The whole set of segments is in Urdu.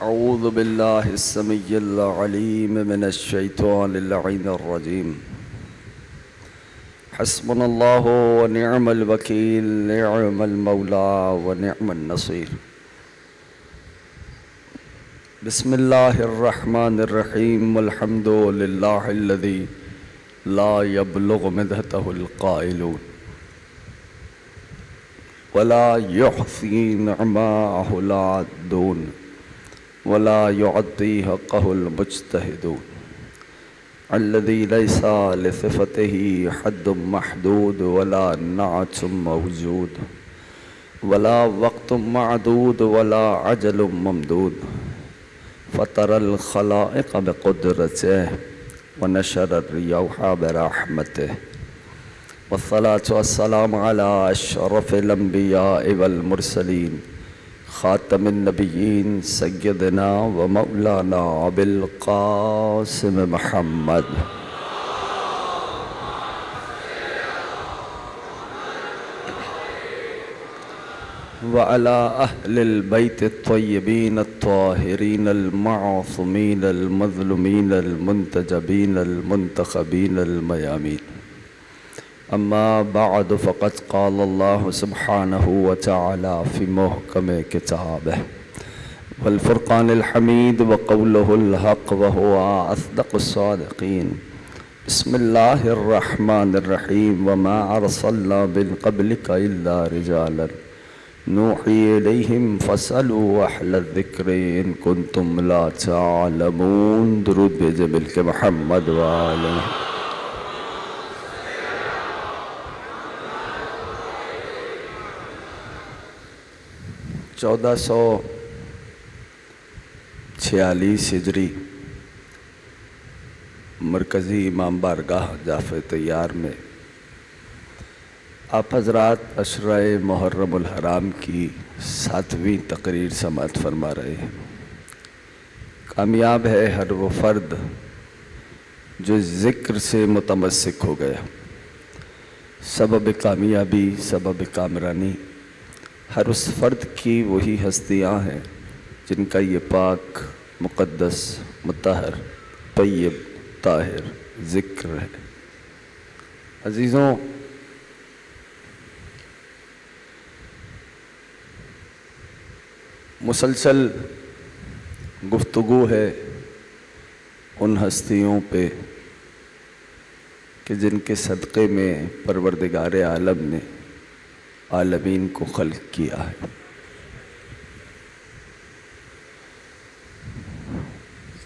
أعوذ بالله السميع العليم من الشيطان اللعين الرجيم. حسبنا الله ونعم الوكيل، نعم المولى ونعم النصير. بسم الله الرحمن الرحيم. والحمد لله الذي لا يبلغ مدحته القائلون ولا يحصي نعماءه العادون ولا يعطي حقه المجتهدون، الذي ليس لصفته حد محدود ولا نعت موجود ولا وقت معدود ولا عجل ممدود، فطر الخلائق بقدرته ونشر الرياح برحمته، والصلاة والسلام على أشرف الأنبياء والمرسلين، خاتم النبيين سيدنا ومولانا أبي القاسم محمد وعلى أهل البيت الطيبين الطاهرين المعصومين المظلومين المنتجبين المنتخبين الميامين. أما بعد، فقد قال الله سبحانه وتعالى في محكم كتابه والفرقان الحميد وقوله الحق وهو أصدق الصادقين. بسم الله الرحمن الرحيم. وما أرسلنا من قبلك إلا رجالا نوحي إليهم فاسألوا أهل الذكر إن كنتم لا تعلمون. درود بھیجے مل کے محمد وآلہ. 1446 ہجری مرکزی امام بارگاہ جعفر طیار میں آپ حضرات عشرہ محرم الحرام کی 7ویں تقریر سماعت فرما رہے ہیں. کامیاب ہے ہر وہ فرد جو ذکر سے متمسک ہو گیا. سبب کامیابی، سبب کامرانی ہر اس فرد کی وہی ہستیاں ہیں جن کا یہ پاک، مقدس، مطہر، طیب، طاہر ذکر ہے. عزیزوں، مسلسل گفتگو ہے ان ہستیوں پہ کہ جن کے صدقے میں پروردگار عالم نے عالمین کو خلق کیا ہے.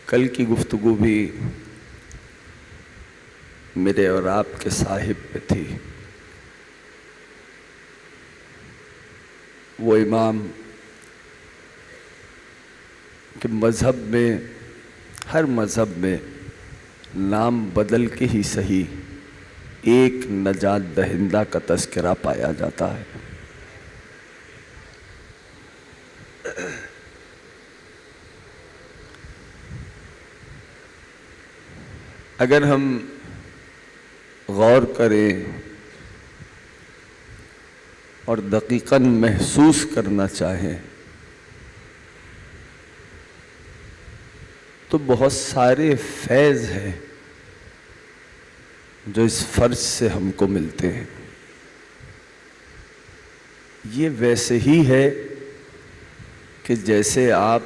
کل کی گفتگو بھی میرے اور آپ کے صاحب پہ تھی. وہ امام کہ مذہب میں، ہر مذہب میں نام بدل کے ہی صحیح ایک نجات دہندہ کا تذکرہ پایا جاتا ہے. اگر ہم غور کریں اور دقیقاً محسوس کرنا چاہیں تو بہت سارے فیض ہیں جو اس فرض سے ہم کو ملتے ہیں. یہ ویسے ہی ہے کہ جیسے آپ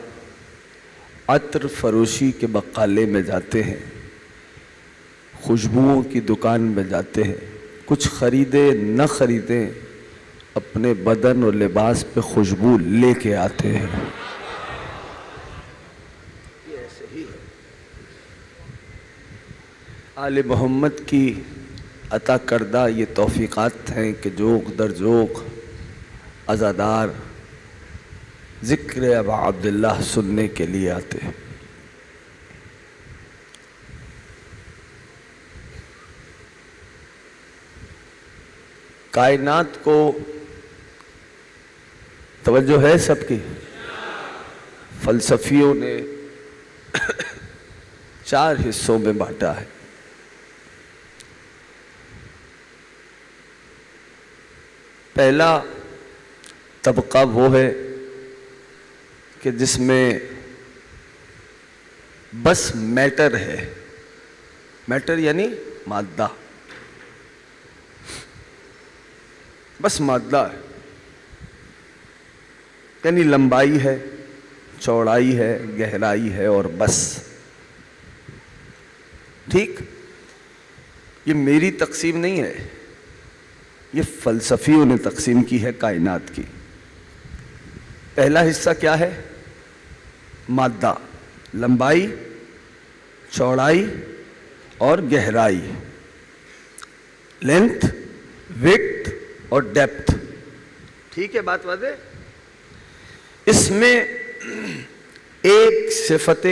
عطر فروشی کے بقالے میں جاتے ہیں، خوشبوؤں کی دکان میں جاتے ہیں، کچھ خریدیں نہ خریدیں اپنے بدن اور لباس پہ خوشبو لے کے آتے ہیں. آل محمد کی عطا کردہ یہ توفیقات ہیں کہ جوق در جوق عزادار ذکر ابا عبداللہ سننے کے لیے آتے ہیں. کائنات کو توجہ ہے سب کی. فلسفیوں نے 4 حصوں میں بانٹا ہے. پہلا طبقہ وہ ہے کہ جس میں بس میٹر ہے. میٹر یعنی مادہ, بس مادہ ہے. یعنی لمبائی ہے, چوڑائی ہے, گہرائی ہے اور بس. ٹھیک, یہ میری تقسیم نہیں ہے, یہ فلسفیوں نے تقسیم کی ہے کائنات کی. پہلا حصہ کیا ہے؟ مادہ, لمبائی, چوڑائی اور گہرائی, لینتھ, وڈتھ اور ڈیپتھ. ٹھیک ہے, بات واضح. اس میں ایک صفت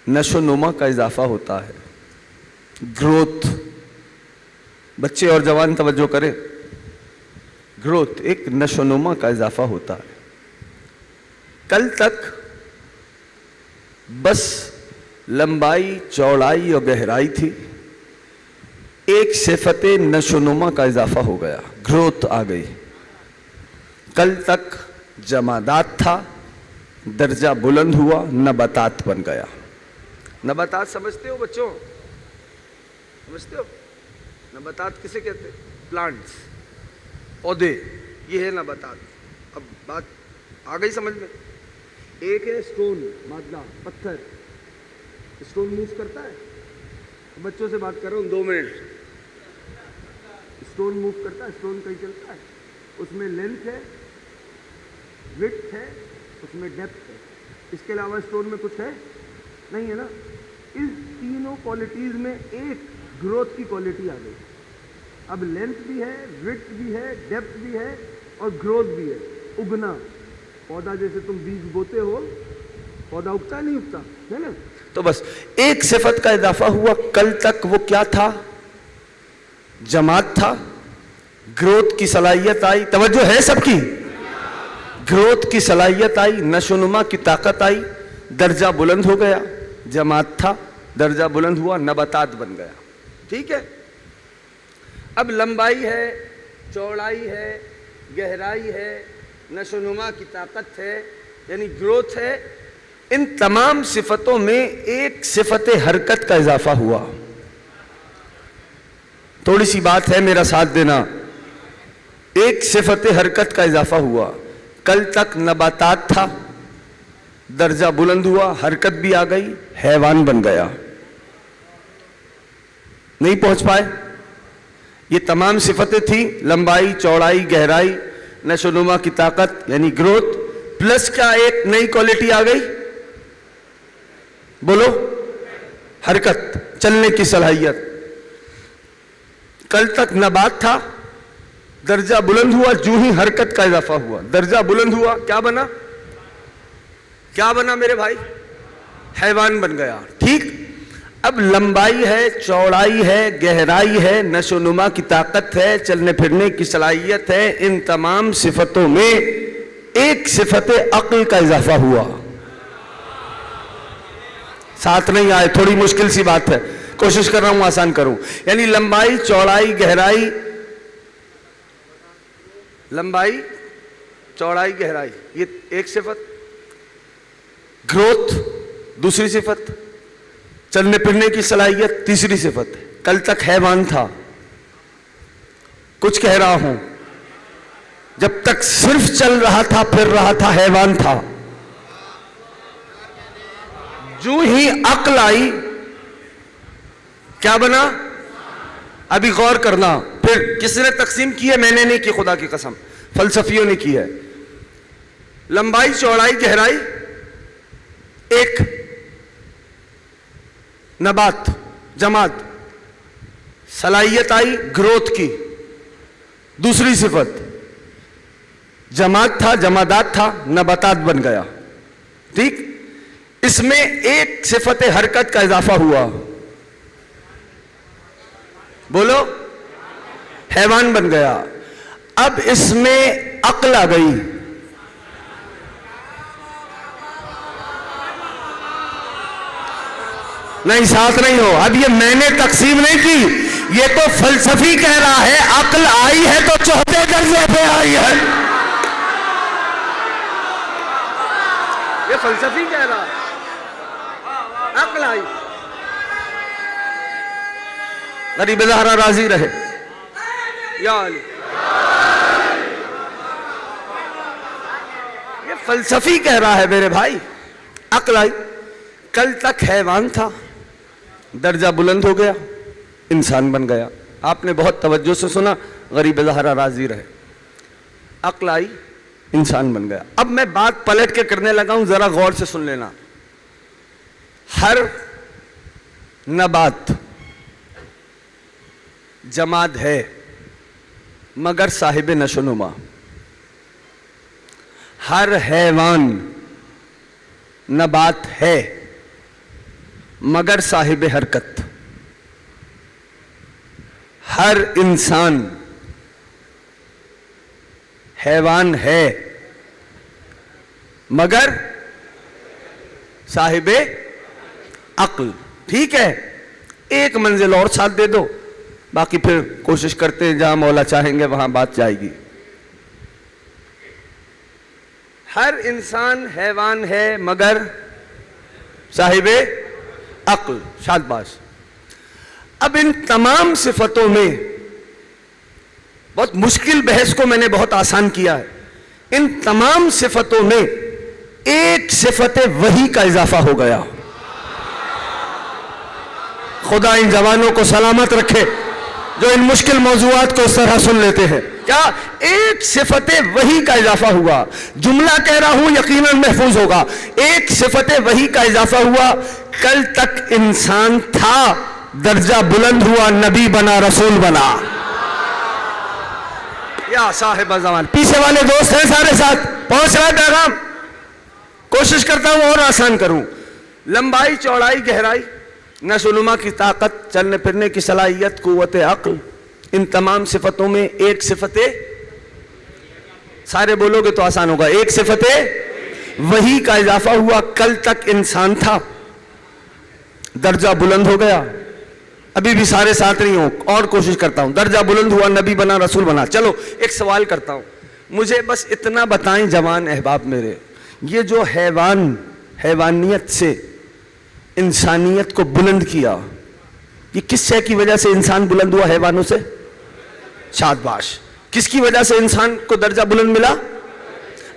نشو نما کا اضافہ ہوتا ہے, گروتھ. بچے اور جوان توجہ کریں, گروتھ ایک نشو نما کا اضافہ ہوتا ہے. کل تک بس لمبائی, چوڑائی اور گہرائی تھی, ایک صفت نشو نما کا اضافہ ہو گیا, گروتھ آ گئی. کل تک جمادات تھا, درجہ بلند ہوا, نباتات بن گیا. نباتات سمجھتے ہو بچوں؟ سمجھتے ہو نباتات کسے کہتے ہیں؟ پلانٹس, پودے, یہ ہے نباتات. اب بات آ گئی سمجھ میں. ایک ہے سٹون, مادہ, پتھر. سٹون موو کرتا ہے؟ بچوں سے بات کر رہا ہوں, 2 منٹ. سٹون موو کرتا ہے, سٹون کہیں چلتا ہے. اس میں لینتھ ہے, وڈتھ ہے, اس میں ڈیپتھ ہے. اس کے علاوہ سٹون میں کچھ ہے نہیں, ہے نا. اس تینوں کوالٹیز میں ایک گروتھ کی کوالٹی آ گئی. اب لینتھ بھی ہے, وڈتھ بھی ہے, ڈیپتھ بھی ہے اور گروتھ بھی ہے. اگنا, پودا جیسے تم بیج بوتے ہو, پودا اگتا نہیں اگتا ہے نا. تو بس ایک صفت کا اضافہ ہوا. کل تک وہ کیا تھا؟ جماد تھا. گروتھ کی صلاحیت آئی, توجہ ہے سب کی. گروتھ کی صلاحیت آئی, نشو نما کی طاقت آئی, درجہ بلند ہو گیا. جماد تھا, درجہ بلند ہوا, نباتات بن گیا. ٹھیک ہے. اب لمبائی ہے, چوڑائی ہے, گہرائی ہے, نشو نما کی طاقت ہے, یعنی گروتھ ہے. ان تمام صفتوں میں ایک صفت حرکت کا اضافہ ہوا. تھوڑی سی بات ہے, میرا ساتھ دینا. ایک صفت حرکت کا اضافہ ہوا. کل تک نباتات تھا, درجہ بلند ہوا, حرکت بھی آ گئی, حیوان بن گیا. نہیں پہنچ پائے. یہ تمام صفتیں تھیں, لمبائی, چوڑائی, گہرائی, نشو نما کی طاقت یعنی گروتھ, پلس کیا ایک نئی کوالٹی آ گئی؟ بولو, حرکت, چلنے کی صلاحیت. کل تک نبات تھا, درجہ بلند ہوا, جو ہی حرکت کا اضافہ ہوا, درجہ بلند ہوا, کیا بنا؟ کیا بنا میرے بھائی؟ حیوان بن گیا. ٹھیک. اب لمبائی ہے, چوڑائی ہے, گہرائی ہے, نشو نما کی طاقت ہے, چلنے پھرنے کی صلاحیت ہے. ان تمام صفتوں میں ایک صفت عقل کا اضافہ ہوا. ساتھ نہیں آئے, تھوڑی مشکل سی بات ہے, کوشش کر رہا ہوں آسان کروں. یعنی لمبائی, چوڑائی, گہرائی, لمبائی, چوڑائی, گہرائی, یہ ایک صفت. گروتھ دوسری صفت, چلنے پھرنے کی صلاحیت تیسری صفت. کل تک حیوان تھا. کچھ کہہ رہا ہوں, جب تک صرف چل رہا تھا, پھر رہا تھا, حیوان تھا. جو ہی عقل آئی, کیا بنا؟ ابھی غور کرنا. پھر کس نے تقسیم کی ہے؟ میں نے نہیں کی, خدا کی قسم, فلسفیوں نے کی ہے. لمبائی, چوڑائی, گہرائی, ایک نبات, جماد, صلاحیت آئی گروتھ کی. دوسری صفت, جماد تھا, جمادات تھا, نباتات بن گیا. ٹھیک. اس میں ایک صفت حرکت کا اضافہ ہوا. بولو, حیوان بن گیا. اب اس میں عقل آ گئی. نہیں, ساتھ نہیں ہو. اب یہ میں نے تقسیم نہیں کی, یہ تو فلسفی کہہ رہا ہے. عقل آئی ہے تو چوتھے درجے پہ آئی ہے. یہ فلسفی کہہ رہا ہے. عقل آئی. غریب زہرا راضی رہے. یا علی. یہ فلسفی کہہ رہا ہے میرے بھائی. عقل آئی. کل تک حیوان تھا, درجہ بلند ہو گیا, انسان بن گیا. آپ نے بہت توجہ سے سنا, غریب زہرا راضی رہے. عقل آئی, انسان بن گیا. اب میں بات پلٹ کے کرنے لگا ہوں, ذرا غور سے سن لینا. ہر نبات جماد ہے مگر صاحب نشو و نما. ہر حیوان نبات ہے مگر صاحب حرکت. ہر انسان حیوان ہے مگر صاحب عقل. ٹھیک ہے, ایک منزل اور ساتھ دے دو, باقی پھر کوشش کرتے ہیں جہاں مولا چاہیں گے وہاں بات جائے گی. ہر انسان حیوان ہے مگر صاحب عقل. شاباش. اب ان تمام صفتوں میں بہت مشکل بحث کو میں نے بہت آسان کیا ہے. ان تمام صفتوں میں ایک صفت وحی کا اضافہ ہو گیا. خدا ان جوانوں کو سلامت رکھے جو ان مشکل موضوعات کو اس طرح سن لیتے ہیں. کیا ایک صفت وحی کا اضافہ ہوا. جملہ کہہ رہا ہوں یقیناً محفوظ ہوگا. ایک صفت وحی کا اضافہ ہوا. کل تک انسان تھا, درجہ بلند ہوا, نبی بنا, رسول بنا. یا صاحب زمان. پیچھے والے دوست ہیں سارے ساتھ, پہنچ رہا ہے پیغام. کوشش کرتا ہوں اور آسان کروں. لمبائی, چوڑائی, گہرائی, نشو و نما کی طاقت, چلنے پھرنے کی صلاحیت, قوت عقل, ان تمام صفتوں میں ایک صفت, سارے بولو گے تو آسان ہوگا, ایک صفت وحی کا اضافہ ہوا. کل تک انسان تھا, درجہ بلند ہو گیا. ابھی بھی سارے ساتھ نہیں ہوں, اور کوشش کرتا ہوں. درجہ بلند ہوا, نبی بنا, رسول بنا. چلو ایک سوال کرتا ہوں, مجھے بس اتنا بتائیں جوان احباب میرے, یہ جو حیوانیت سے انسانیت کو بلند کیا, یہ کس شے کی وجہ سے انسان بلند ہوا حیوانوں سے؟ شاباش. کس کی وجہ سے انسان کو درجہ بلند ملا؟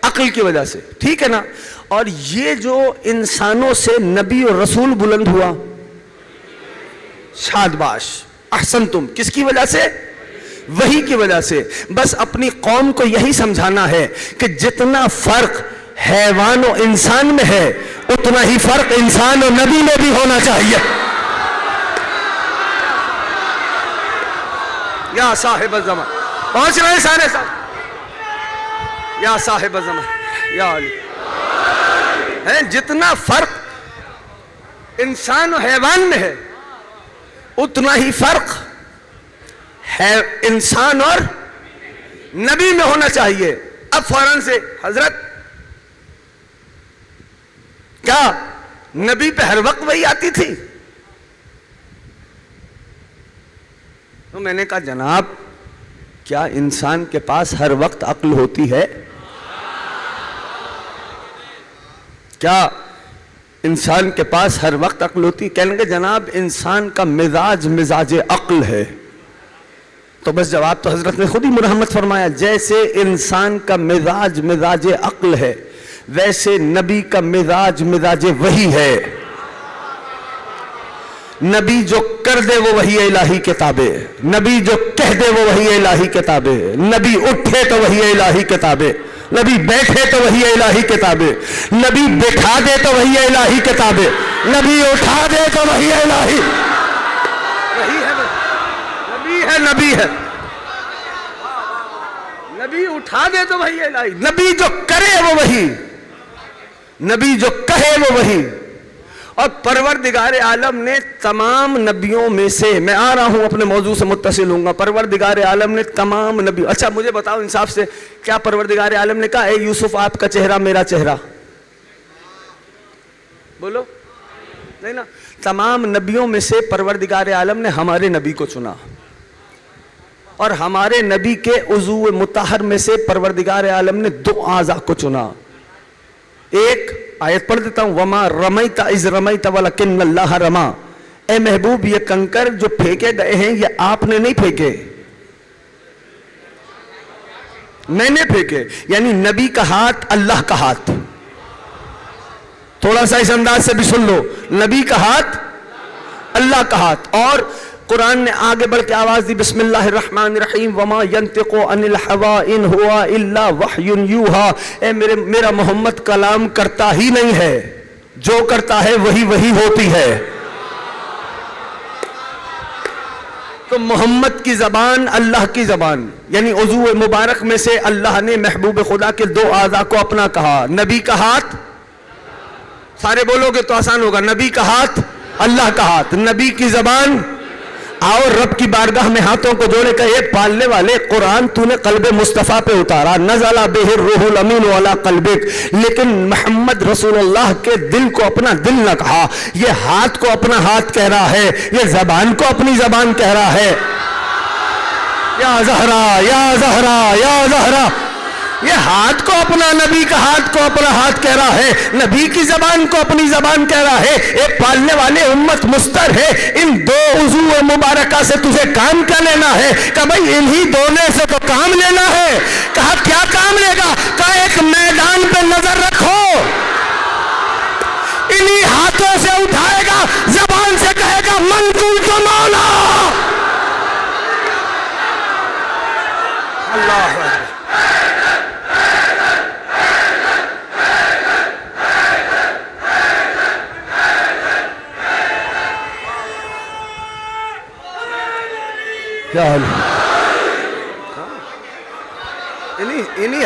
عقل کی وجہ سے. ٹھیک ہے نا. اور یہ جو انسانوں سے نبی اور رسول بلند ہوا, شاباش, احسنتم, کس کی وجہ سے؟ وحی کی وجہ سے. بس اپنی قوم کو یہی سمجھانا ہے کہ جتنا فرق حیوان و انسان میں ہے اتنا ہی فرق انسان اور نبی میں بھی ہونا چاہیے. یا صاحب الزمان. پہنچ رہے ہیں سارے ساتھ. یا صاحب الزمان. یا علی. جتنا فرق انسان و حیوان میں ہے اتنا ہی فرق ہے انسان اور نبی میں ہونا چاہیے. اب فوراً سے حضرت کیا نبی پہ ہر وقت وہی آتی تھی؟ تو میں نے کہا جناب کیا انسان کے پاس ہر وقت عقل ہوتی ہے؟ کیا انسان کے پاس ہر وقت عقل ہوتی؟ کہنے لگے جناب انسان کا مزاج عقل ہے. تو بس جواب تو حضرت نے خود ہی مرحمت فرمایا, جیسے انسان کا مزاج عقل ہے ویسے نبی کا مزاج وحی ہے. نبی جو کر دے وہ وحی الہی کتابیں, نبی جو کہہ دے وہ وحی الہی کتابیں, نبی اٹھے تو وحی الہی کتابیں, نبی بیٹھے تو وحی الہی کتابیں, نبی بٹھا دے تو وحی الہی کتابیں, نبی اٹھا دے تو وحی الہی. وحی ہے, نبی ہے, نبی ہے. نبی اٹھا دے تو وحی الہی, نبی جو کرے وہ وحی, نبی جو کہے وہ وحی. اور پروردگار عالم نے تمام نبیوں میں سے, میں آ رہا ہوں اپنے موضوع سے متصل ہوں گا, پروردگار عالم نے تمام نبی, اچھا مجھے بتاؤ انصاف سے, کیا پروردگار عالم نے کہا اے یوسف آپ کا چہرہ میرا چہرہ؟ بولو نہیں نا. تمام نبیوں میں سے پروردگار عالم نے ہمارے نبی کو چنا, اور ہمارے نبی کے عضو مطہر میں سے پروردگار عالم نے 2 اعضاء کو چنا. ایک آیت پڑھ دیتا ہوں, وما رمیت اذ رمیت ولکن اللہ رما. اے محبوب یہ کنکر جو پھینکے گئے ہیں یہ آپ نے نہیں پھینکے, میں نے پھینکے. یعنی نبی کا ہاتھ اللہ کا ہاتھ. تھوڑا سا اس انداز سے بھی سن لو, نبی کا ہاتھ اللہ کا ہاتھ. اور قرآن نے آگے بڑھ کے آواز دی, بسم اللہ الرحمن الرحیم, وما ينطق عن الهوى ان هو الا وحی یوحى. اے میرا محمد کلام کرتا ہی نہیں ہے, جو کرتا ہے وہی ہوتی ہے. تو محمد کی زبان اللہ کی زبان, یعنی عضو مبارک میں سے اللہ نے محبوب خدا کے دو اعضاء کو اپنا کہا. نبی کا ہاتھ, سارے بولو گے تو آسان ہوگا, نبی کا ہاتھ اللہ کا ہاتھ, نبی کی زبان. آؤ رب کی بارگاہ میں ہاتھوں کو جوڑے کہے, پالنے والے قرآن تو نے قلب مصطفیٰ پہ اتارا, نزل بہ الروح الامین علی قلبک, لیکن محمد رسول اللہ کے دل کو اپنا دل نہ کہا. یہ ہاتھ کو اپنا ہاتھ کہہ رہا ہے, یہ زبان کو اپنی زبان کہہ رہا ہے. یا زہرا یا زہرا یا زہرا, یہ ہاتھ کو اپنا, نبی کا ہاتھ کو اپنا ہاتھ کہہ رہا ہے, نبی کی زبان کو اپنی زبان کہہ رہا ہے. ایک پالنے والے امت مستر ہے, ان دو عضو مبارکہ سے تجھے کام کیا لینا ہے؟ کہ بھائی انہی دونوں سے تو کام لینا ہے. کہا کیا کام لے گا؟ کہا ایک میدان پہ نظر رکھو, انہی ہاتھوں سے اٹھائے گا, زبان سے کہے گا من کنت مولا. اللہ کیا حال انہی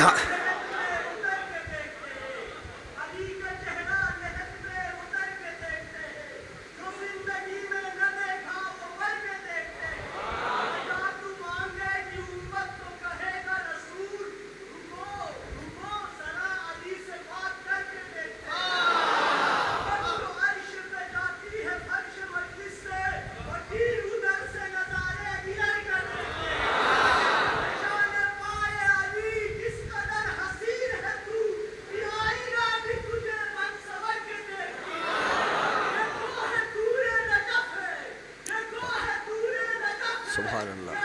سبحان اللہ.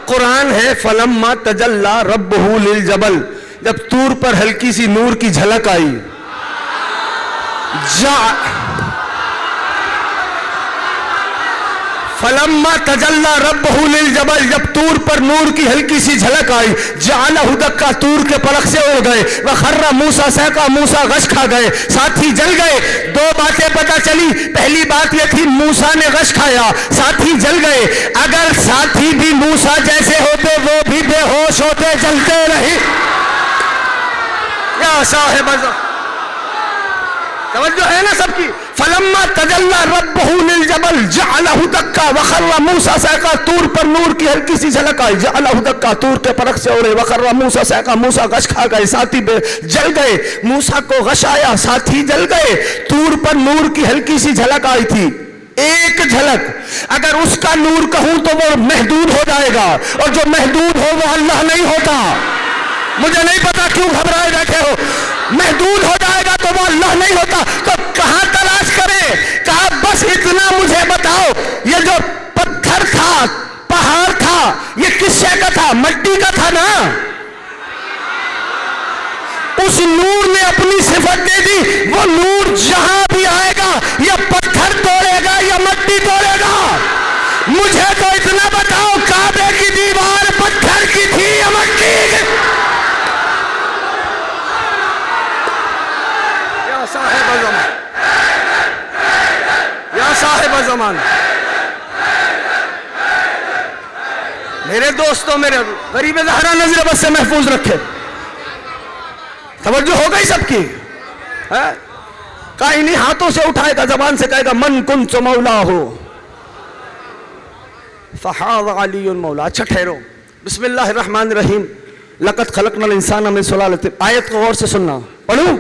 قرآن ہے, فلما تجلی ربہ للجبل, جب طور پر ہلکی سی نور کی جھلک آئی, فلما تجلی ربہ للجبل, جب طور پر نور کی ہلکی سی جھلک آئی, جعلہ دکا, طور کے پلک سے اڑ گئے, وخر موسیٰ صعقہ, موسیٰ غش کھا گئے, ساتھی جل گئے. دو باتیں پتہ چلی, پہلی بات یہ تھی موسیٰ نے غش کھایا, ساتھی جل گئے. اگر ساتھی بھی موسیٰ جیسے ہوتے, وہ بھی بے ہوش ہوتے, جلتے رہے. یا صاحب توجہ ہے نا سب کی. فلما تجلی ربہ للجبل جعلہ دکا وخر موسیٰ صعقہ, طور پر نور کی ہلکی سی جھلک آئی, جعلہ دکا, طور کے پرخ سے اڑے, وخر موسیٰ صعقہ, موسیٰ غش کھا گئے, ساتھی جل گئے. موسیٰ کو غش آیا, ساتھی جل گئے. طور پر نور کی ہلکی سی جھلک آئی تھی, ایک جھلک. اگر اس کا نور کہوں تو وہ محدود ہو جائے گا, اور جو محدود ہو وہ اللہ نہیں ہوتا. مجھے نہیں پتا کیوں گھبرائے بیٹھے ہو. محدود ہو جائے گا تو وہ اللہ نہیں ہوتا. تو کہاں تلاش کرے؟ کہا بس اتنا مجھے بتاؤ, یہ جو پتھر تھا, پہاڑ تھا, یہ کس شے کا تھا؟ مٹی کا تھا نا. اس نور نے اپنی صفت دے دی, وہ نور جہاں بھی آئے گا یا پتھر توڑے گا یا مٹی توڑے گا. مجھے تو اتنا بتاؤ, کعبے کی دیوار پتھر کی تھی یا مٹی کی؟ یا صاحب زمان, یا صاحب زمان. میرے دوستوں, میرے غریب زہرا نظر بس سے محفوظ رکھے. توجہ ہو گئی سب کی؟ کہا انہی ہاتھوں سے اٹھائے گا, زبان سے کہے گا من کنت مولا ہو, فحاض علی مولا. اچھا ٹھہرو, بسم اللہ الرحمن الرحیم. لقد خلقنا الانسان من سلالۃ, آیت کو غور سے سننا, پڑھوں.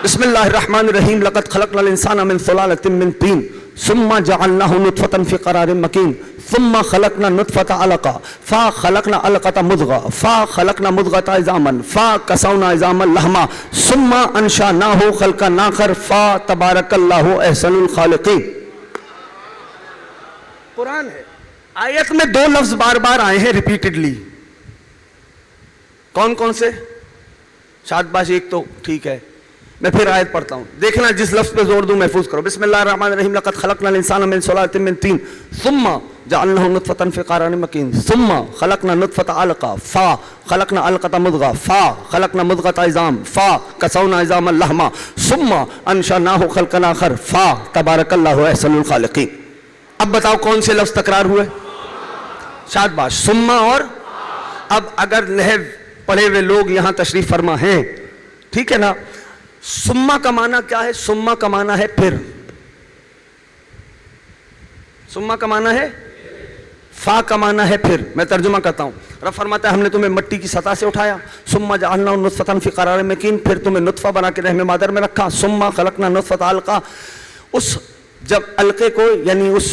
بسم اللہ الرحمن الرحیم لقد خلقنا الانسان من سلالۃ من طین ثم جعلناه نطفة في قرار مکین ثم خلقنا نطفة علقہ فخلقنا علقة مضغة فخلقنا مضغة عظاما فكسونا عظاما لحما ثم انشأناه خلقا آخر فتبارک اللہ احسن الخالقین. قرآن ہے. آیت میں دو لفظ بار بار آئے ہیں ریپیٹڈلی. کون کون سے؟ شاد باش ایک تو ٹھیک ہے، میں پھر آیت پڑھتا ہوں، دیکھنا جس لفظ پہ زور دوں محفوظ کرو. بسم اللہ الرحمن الرحیم لقد خلقنا الانسان من سلالۃ من طین ثم جعلناه نطفة في قرار مکین ثم خلقنا نطفة علقة فخلقنا علقة مضغة فخلقنا مضغة عظام فكسونا عظاما لحما ثم انشأناه خلقا آخر فتبارک اللہ احسن الخالقین. اب بتاؤ کون سے لفظ تکرار ہوئے؟ شاد باش. ثم اور اب اگر نحو پڑھے ہوئے لوگ یہاں تشریف فرما ہیں، ٹھیک ہے نا، سما کا معنی کیا ہے؟ سما کا معنی ہے پھر. سما کا معنی ہے فا کا معنی ہے پھر. میں ترجمہ کرتا ہوں. رب فرماتا ہے ہم نے تمہیں مٹی کی سطح سے اٹھایا، ثم جعلناه نطفة في قرار مکین، پھر تمہیں نطفہ بنا کے رحم مادر میں رکھا، ثم خلقنا نطفة علقہ، اس جب علقے کو یعنی اس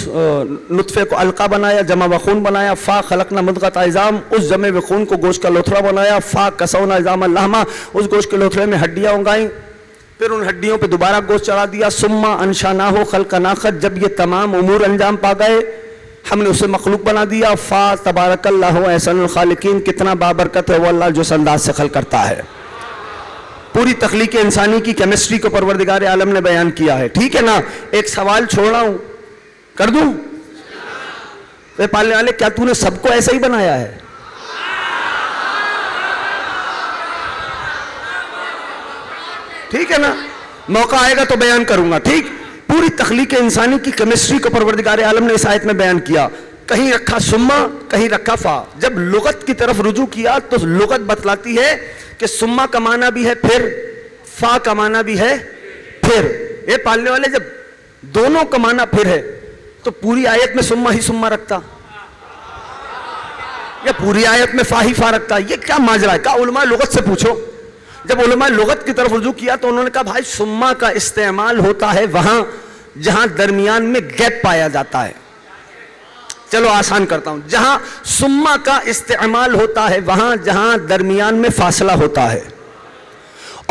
نطفے کو علقہ بنایا، جمع وخون بنایا، فا خلقنا مضغۃ عظام، اس جمع وخون کو گوشت کا لوتھڑا بنایا، فا کسونا عظاما لحما، اس گوشت کے لوتھڑے میں ہڈیاں اگائیں، پھر ان ہڈیوں پہ دوبارہ گوشت چڑھا دیا، ثم انشأناه خلقا آخر، جب یہ تمام امور انجام پا گئے ہم نے اسے مخلوق بنا دیا. فا تبارک اللہ احسن الخالقین. کتنا بابرکت ہے وہ اللہ جو اس انداز سے خلق کرتا ہے. پوری تخلیق انسانی کی کیمسٹری کو پروردگار عالم نے بیان کیا ہے. ٹھیک ہے نا. ایک سوال چھوڑ رہا ہوں، کر دوں؟ اے پالنے والے، کیا تو نے سب کو ایسا ہی بنایا ہے؟ ٹھیک ہے نا، موقع آئے گا تو بیان کروں گا. ٹھیک، پوری تخلیق انسانی کی کیمسٹری کو پروردگار عالم نے اس آیت میں بیان کیا. کہیں رکھا سما، کہیں رکھا فا. جب لغت کی طرف رجوع کیا تو لغت بتلاتی ہے کہ سما کا معنی بھی ہے پھر، فا کا معنی بھی ہے پھر. یہ پالنے والے جب دونوں کا معنی پھر ہے تو پوری آیت میں سما ہی سما رکھتا یا پوری آیت میں فا ہی فا رکھتا؟ یہ کیا ماجرا ہے؟ کہا علماء لغت سے پوچھو. جب علماء لغت کی طرف رجوع کیا تو انہوں نے کہا بھائی سما کا استعمال ہوتا ہے وہاں جہاں درمیان میں گیپ پایا جاتا ہے. چلو آسان کرتا ہوں، جہاں سما کا استعمال ہوتا ہے وہاں جہاں درمیان میں فاصلہ ہوتا ہے،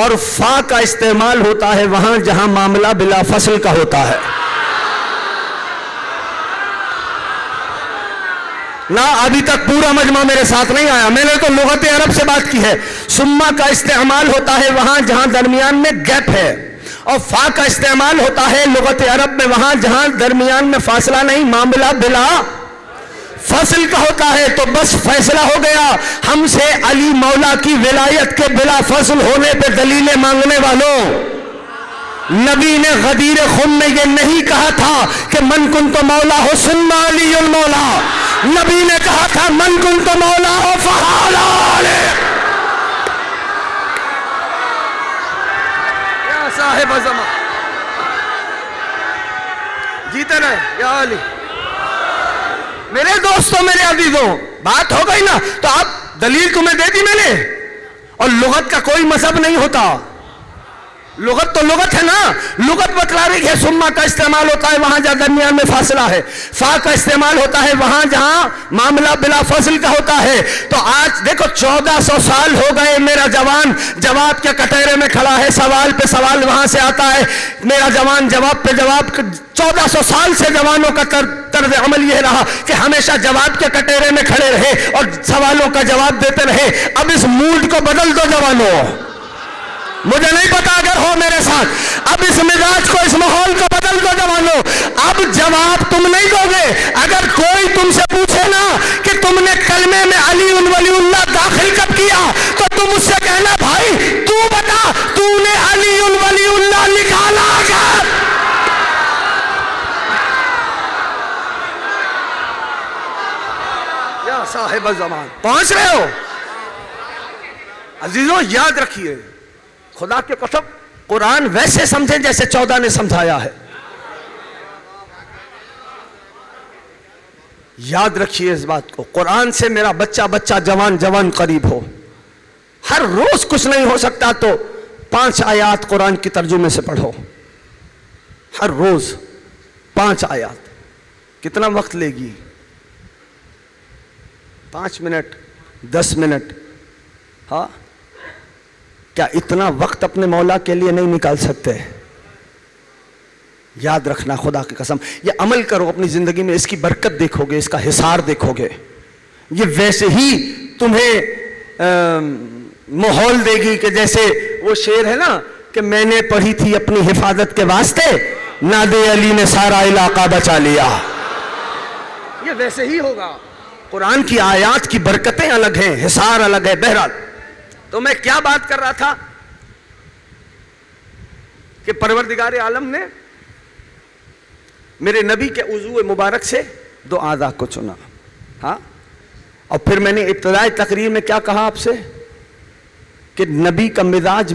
اور فا کا استعمال ہوتا ہے وہاں جہاں معاملہ بلا فصل کا ہوتا ہے. نہ ابھی تک پورا مجمع میرے ساتھ نہیں آیا، میں نے تو لغت عرب سے بات کی ہے. سما کا استعمال ہوتا ہے وہاں جہاں درمیان میں گیپ ہے، اور فا کا استعمال ہوتا ہے لغت عرب میں وہاں جہاں درمیان میں فاصلہ نہیں، معاملہ بلا فصل کا ہوتا ہے. تو بس فیصلہ ہو گیا. ہم سے علی مولا کی ولایت کے بلا فصل ہونے پہ دلیلیں مانگنے والوں، نبی نے غدیر خم میں یہ نہیں کہا تھا کہ من کن تو مولا ہو ثم علی المولا. نبی نے کہا تھا من کن تو مولا ہو فعلی علیہ. یا صاحب زمان جیتے رہے یا علی. میرے دوستوں، میرے عزیزوں، بات ہو گئی نا؟ تو اب دلیل تمہیں دے دی میں نے. اور لغت کا کوئی مذہب نہیں ہوتا، لغت تو لغت ہے نا. لغت بتلا رہی ہے سما کا استعمال ہوتا ہے وہاں جہاں درمیان میں فاصلہ ہے، فا کا استعمال ہوتا ہے وہاں جہاں معاملہ بلا فصل کا ہوتا ہے. تو آج دیکھو 1400 سال ہو گئے، میرا جوان جواب کے کٹہرے میں کھڑا ہے، سوال پہ سوال وہاں سے آتا ہے، میرا جوان جواب پہ جواب. 1400 سال سے جوانوں کا طرز عمل یہ رہا کہ ہمیشہ جواب کے کٹہرے میں کھڑے رہے اور سوالوں کا جواب دیتے رہے. اب اس موڈ کو بدل دو جوانوں، مجھے نہیں پتا اگر ہو میرے ساتھ. اب اس مزاج کو، اس ماحول کو بدل دو جوانوں. اب جواب تم نہیں دو گے. اگر کوئی تم سے پوچھے نا کہ تم نے کلمے میں علی ولی اللہ داخل کب کیا تو تم اس سے کہنا بھائی تو بتا تو نے علی ولی اللہ نکالا کر. یا صاحب زمان پہنچ رہے ہو؟ عزیزوں یاد رکھیے، خدا کے قسم قرآن ویسے سمجھیں جیسے 14 نے سمجھایا ہے. یاد رکھیے اس بات کو، قرآن سے میرا بچہ جوان قریب ہو. ہر روز کچھ نہیں ہو سکتا تو 5 آیات قرآن کی ترجمے سے پڑھو ہر روز 5 آیات. کتنا وقت لے گی؟ 5 منٹ 10 منٹ. ہاں کیا اتنا وقت اپنے مولا کے لیے نہیں نکال سکتے؟ یاد رکھنا خدا کی قسم، یہ عمل کرو اپنی زندگی میں، اس کی برکت دیکھو گے، اس کا حصار دیکھو گے. یہ ویسے ہی تمہیں ماحول دے گی کہ جیسے وہ شعر ہے نا کہ میں نے پڑھی تھی اپنی حفاظت کے واسطے، نادے علی نے سارا علاقہ بچا لیا. یہ ویسے ہی ہوگا. قرآن کی آیات کی برکتیں الگ ہیں، حصار الگ ہے. بہرحال تو میں کیا بات کر رہا تھا کہ پروردگار عالم نے میرے نبی کے عضو مبارک سے 2 اعضاء کو چنا. ہاں اور پھر میں نے ابتدائی تقریر میں کیا کہا آپ سے کہ نبی کا مزاج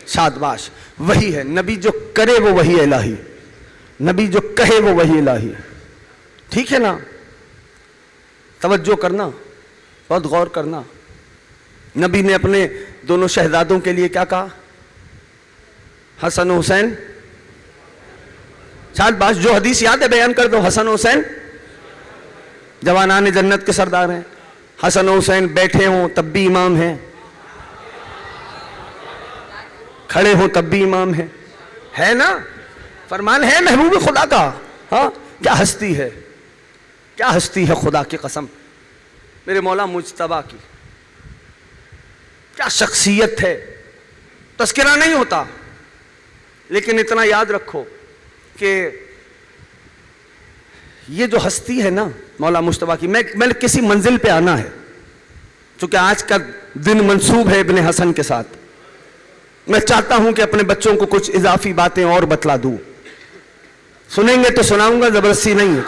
شادباش وہی ہے. نبی جو کرے وہ وہی الہی، نبی جو کہے وہ وہی الہی. ٹھیک ہے نا؟ توجہ کرنا، بہت غور کرنا. نبی نے اپنے دونوں شہزادوں کے لیے کیا کہا؟ حسن و حسین شادباش. جو حدیث یاد ہے بیان کر دو. حسن و حسین جوانان جنت کے سردار ہیں. حسن و حسین بیٹھے ہوں تب بھی امام ہیں، کھڑے ہوں تب بھی امام ہیں. ہے نا؟ فرمان ہے محبوب خدا کا. ہاں کیا ہستی ہے، کیا ہستی ہے خدا کی قسم. میرے مولا مجتبیٰ کی کیا شخصیت ہے. تذکرہ نہیں ہوتا لیکن اتنا یاد رکھو کہ یہ جو ہستی ہے نا مولا مجتبیٰ کی، میں نے کسی منزل پہ آنا ہے. چونکہ آج کا دن منسوب ہے ابن حسن کے ساتھ، میں چاہتا ہوں کہ اپنے بچوں کو کچھ اضافی باتیں اور بتلا دوں. سنیں گے تو سناؤں گا، زبردستی نہیں ہے.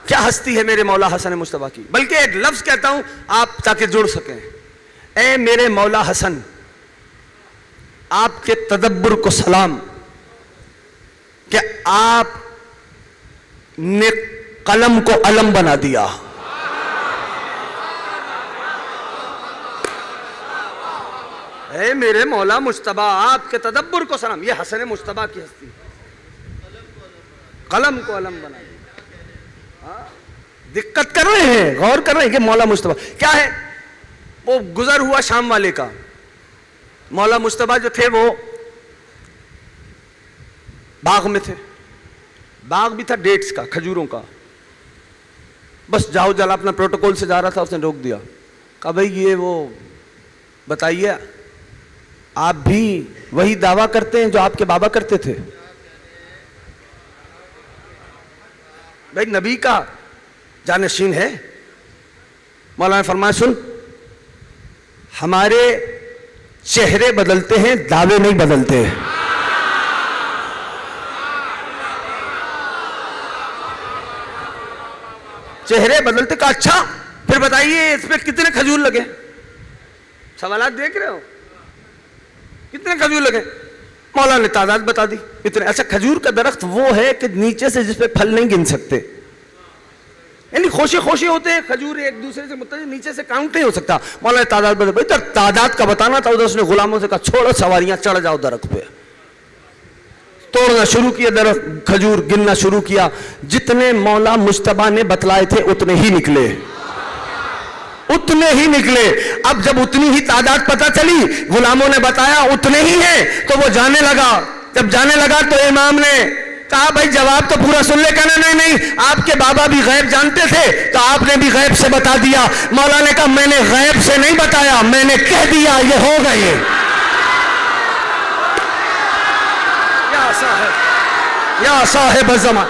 کیا ہستی ہے میرے مولا حسن مجتبیٰ کی. بلکہ ایک لفظ کہتا ہوں آپ تاکہ جڑ سکیں. اے میرے مولا حسن، آپ کے تدبر کو سلام کہ آپ نے قلم کو علم بنا دیا. اے میرے مولا مجتبیٰ، آپ کے تدبر کو سلام. یہ حسن مجتبیٰ کی ہستی، قلم کو علم بنا دیا. دقت کر رہے ہیں، غور کر رہے ہیں کہ مولا مجتبیٰ کیا ہے. وہ گزر ہوا شام والے کا. مولا مجتبیٰ جو تھے وہ باغ میں تھے. باغ بھی تھا ڈیٹس کا، کھجوروں کا. بس جاؤ جلا اپنا پروٹوکول سے جا رہا تھا، اس نے روک دیا. کہا بھائی یہ وہ بتائیے آپ بھی وہی دعویٰ کرتے ہیں جو آپ کے بابا کرتے تھے؟ بھائی نبی کا جانشین ہے. مولانا نے فرمایا سن، ہمارے چہرے بدلتے ہیں، دعوے نہیں بدلتے. چہرے بدلتے. کہا اچھا پھر بتائیے اس پہ کتنے کھجور لگے؟ سوالات دیکھ رہے ہو؟ کتنے کھجور لگے؟ مولا نے تعداد بتا دی اتنے. اچھا کھجور کا درخت وہ ہے کہ نیچے سے جس پہ پھل نہیں گن سکتے، یعنی خوشے خوشے ہوتے ہیں کھجور ایک دوسرے سے متصل، نیچے سے کاؤنٹ نہیں ہو سکتا. مولا نے تعداد بتا دی. ادھر تعداد کا بتانا تھا، ادھر اس نے غلاموں سے کہا چھوڑو سواریاں، چڑھ جاؤ درخت پہ. توڑنا شروع کیا درخت، کھجور گننا شروع کیا. جتنے مولا مجتبیٰ نے بتلائے تھے اتنے ہی نکلے، اتنے ہی نکلے. اب جب اتنی ہی تعداد پتہ چلی، غلاموں نے بتایا اتنے ہی ہیں، تو وہ جانے لگا. جب جانے لگا تو امام نے کہا بھائی جواب تو پورا سن لے. کہنا نہیں نہیں، آپ کے بابا بھی غیب جانتے تھے تو آپ نے بھی غیب سے بتا دیا. مولا نے کہا میں نے غیب سے نہیں بتایا، میں نے کہہ دیا یہ ہو گئے. یا صاحب الزمان،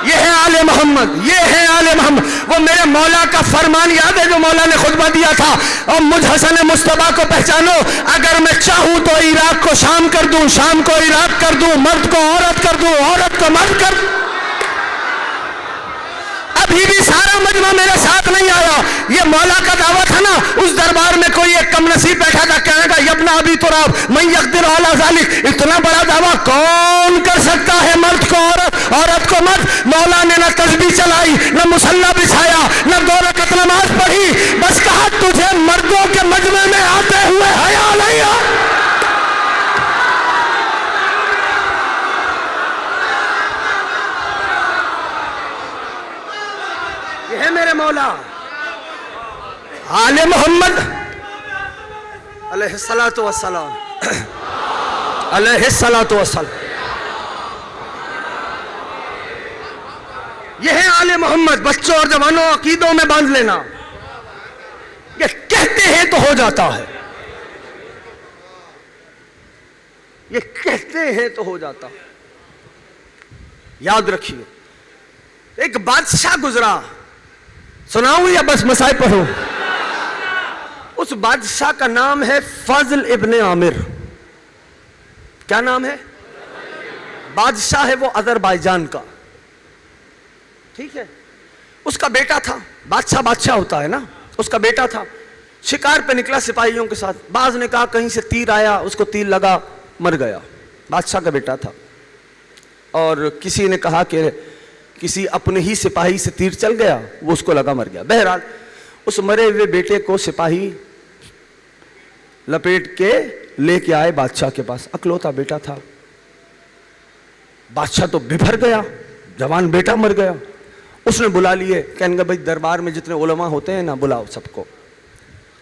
یہ ہے آل محمد، یہ ہے آل محمد. وہ میرے مولا کا فرمان یاد ہے جو مولا نے خطبہ دیا تھا، اور مجھ حسن مجتبیٰ کو پہچانو، اگر میں چاہوں تو عراق کو شام کر دوں، شام کو عراق کر دوں، مرد کو عورت کر دوں، عورت کو مرد کر دوں. ابھی بھی سارا مجمع میرے ساتھ نہیں آیا. یہ مولا کا دعویٰ تھا نا. اس دربار میں کوئی ایک کم نصیب بیٹھا تھا، کہنے کا یبنا ابی تراب من یقدر علی ذلک. اتنا بڑا دعویٰ کون کر سکتا ہے؟ مرد کو عورت، عورت کو مرد. مولا نے نہ تسبیح چلائی، نہ مصلی بچھایا، نہ 2 رکعت نماز پڑھی. بس کہا تجھے مردوں کے مجمع میں آتے ہوئے مولا آل محمد علیہ الصلاۃ والسلام علیہ الصلاۃ والسلام. یہ ہے آل محمد. بچوں اور جوانوں عقیدوں میں باندھ لینا. یہ کہتے ہیں تو ہو جاتا ہے. یہ کہتے ہیں تو ہو جاتا ہے. یاد رکھیے. ایک بادشاہ گزرا. سناؤں یا بس مسائل پڑھوں؟ اس بادشاہ کا نام ہے فضل ابن عامر. کیا نام ہے؟ بادشاہ ہے وہ آذربائیجان کا. ٹھیک ہے. اس کا بیٹا تھا. بادشاہ ہوتا ہے نا. اس کا بیٹا تھا. شکار پہ نکلا سپاہیوں کے ساتھ. بعض نے کہا کہیں سے تیر آیا, اس کو تیر لگا, مر گیا. بادشاہ کا بیٹا تھا. اور کسی نے کہا کہ کسی اپنے ہی سپاہی سے تیر چل گیا, وہ اس کو لگا, مر گیا. بہرحال اس مرے ہوئے بیٹے کو سپاہی لپیٹ کے لے کے آئے بادشاہ کے پاس. اکلوتا بیٹا تھا. بادشاہ تو بپھر گیا, جوان بیٹا مر گیا. اس نے بلا لیے. کہنے گا بھائی دربار میں جتنے علماء ہوتے ہیں نا, بلاؤ سب کو.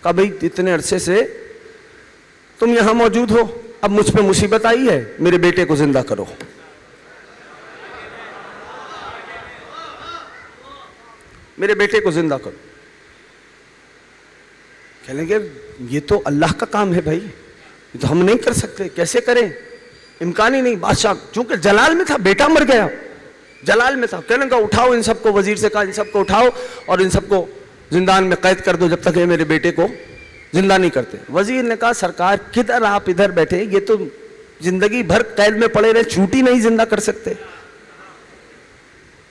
کہا بھائی اتنے عرصے سے تم یہاں موجود ہو, اب مجھ پہ مصیبت آئی ہے, میرے بیٹے کو زندہ کرو. میرے بیٹے کو زندہ کرو. کہنے گے یہ تو اللہ کا کام ہے بھائی, یہ تو ہم نہیں کر سکتے. کیسے کریں؟ امکان ہی نہیں. بادشاہ چونکہ جلال میں تھا, بیٹا مر گیا, جلال میں تھا. کہنے کا اٹھاؤ ان سب کو. وزیر سے کہا ان سب کو اٹھاؤ اور ان سب کو زندان میں قید کر دو جب تک یہ میرے بیٹے کو زندہ نہیں کرتے. وزیر نے کہا سرکار کدھر آپ ادھر بیٹھے, یہ تو زندگی بھر قید میں پڑے رہے, چوٹی نہیں زندہ کر سکتے.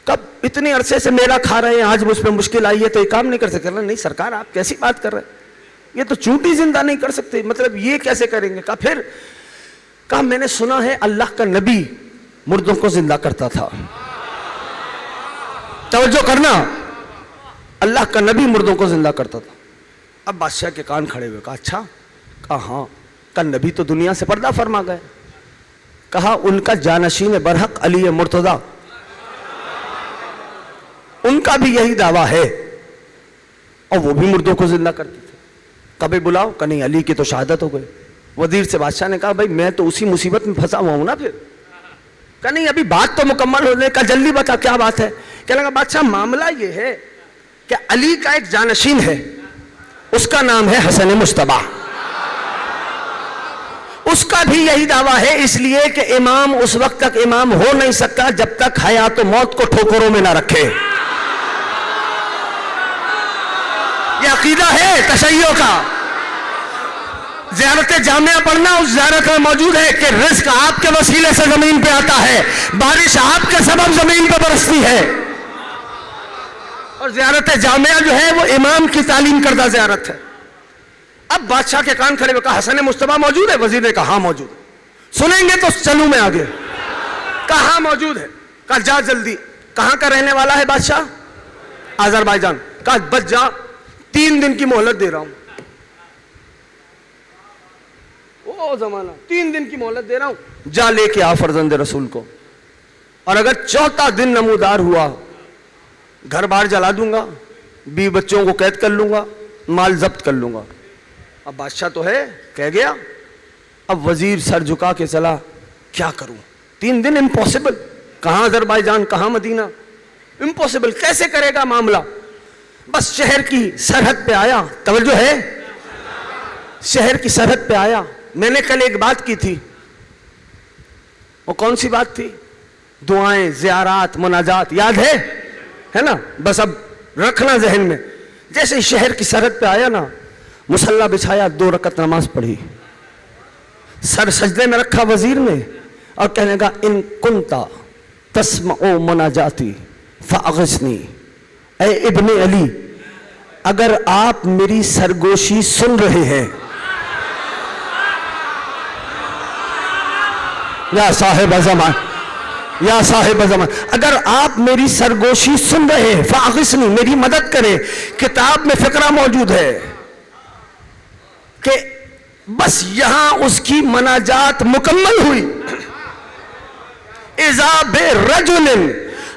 کب اتنے عرصے سے میرا کھا رہے ہیں, آج مجھ پہ مشکل آئی ہے تو یہ کام نہیں کر سکتے. نہیں سرکار آپ کیسی بات کر رہے ہیں, یہ تو چونٹی زندہ نہیں کر سکتے, مطلب یہ کیسے کریں گے؟ کہا پھر. کہا میں نے سنا ہے اللہ کا نبی مردوں کو زندہ کرتا تھا. توجہ کرنا, اللہ کا نبی مردوں کو زندہ کرتا تھا. اب بادشاہ کے کان کھڑے ہوئے. کہا اچھا؟ کہا ہاں. کہا نبی تو دنیا سے پردہ فرما گئے. کہا ان کا جانشین برحق علی مرتضیٰ, ان کا بھی یہی دعویٰ ہے, اور وہ بھی مردوں کو زندہ کرتے تھے. کبھی بلاؤ. کہ نہیں علی کی تو شہادت ہو گئی. وزیر سے بادشاہ نے کہا بھائی میں تو اسی مصیبت میں پھنسا ہوا ہوں نا پھر. کہ نہیں ابھی بات تو مکمل ہونے کا, جلدی بتا کیا بات ہے. کہنے لگا بادشاہ معاملہ یہ ہے کہ علی کا ایک جانشین ہے, اس کا نام ہے حسن مجتبیٰ. اس کا بھی یہی دعویٰ ہے, اس لیے کہ امام اس وقت تک امام ہو نہیں سکتا جب تک حیات و موت کو ٹھوکروں میں نہ رکھے. یہ عقیدہ ہے تشیع کا. زیارت جامعہ پڑھنا اس زیارت میں موجود ہے کہ رزق آپ کے وسیلے سے زمین پہ آتا ہے, بارش آپ کے سبب زمین پہ برستی ہے. اور زیارت جامعہ جو ہے وہ امام کی تعلیم کردہ زیارت ہے. اب بادشاہ کے کان کھڑے ہوئے. کہا حسن مجتبیٰ موجود ہے؟ وزیر نے کہا ہاں موجود ہے. سنیں گے تو چلوں میں آگے. کہا ہاں موجود ہے. کہا جا جلدی. کہاں کا رہنے والا ہے بادشاہ؟ آذربائیجان. کہا بس جا, 3 دن کی مہلت دے رہا ہوں. او زمانہ, 3 دن کی مہلت دے رہا ہوں, جا لے کے آ فرزند رسول کو. اور اگر 4تھا دن نمودار ہوا, گھر بار جلا دوں گا, بیوی بچوں کو قید کر لوں گا, مال ضبط کر لوں گا. اب بادشاہ تو ہے, کہہ گیا. اب وزیر سر جھکا کے چلا, کیا کروں؟ 3 دن امپاسبل. کہاں آذربائیجان, کہاں مدینہ, امپاسبل. کیسے کرے گا معاملہ؟ بس شہر کی سرحد پہ آیا. توجہ ہے, شہر کی سرحد پہ آیا. میں نے کل ایک بات کی تھی, وہ کون سی بات تھی؟ دعائیں, زیارات, مناجات, یاد ہے نا؟ بس اب رکھنا ذہن میں. جیسے شہر کی سرحد پہ آیا نا, مصلی بچھایا, 2 رکعت نماز پڑھی, سر سجدے میں رکھا وزیر نے, اور کہنے کا ان کنتا تسمع مناجاتی فاغثنی, اے ابن علی اگر آپ میری سرگوشی سن رہے ہیں, یا صاحب زمان, یا صاحب زمان, اگر آپ میری سرگوشی سن رہے ہیں, فاغثنی, میری مدد کریں. کتاب میں فقرہ موجود ہے کہ بس یہاں اس کی مناجات مکمل ہوئی. اذا برجل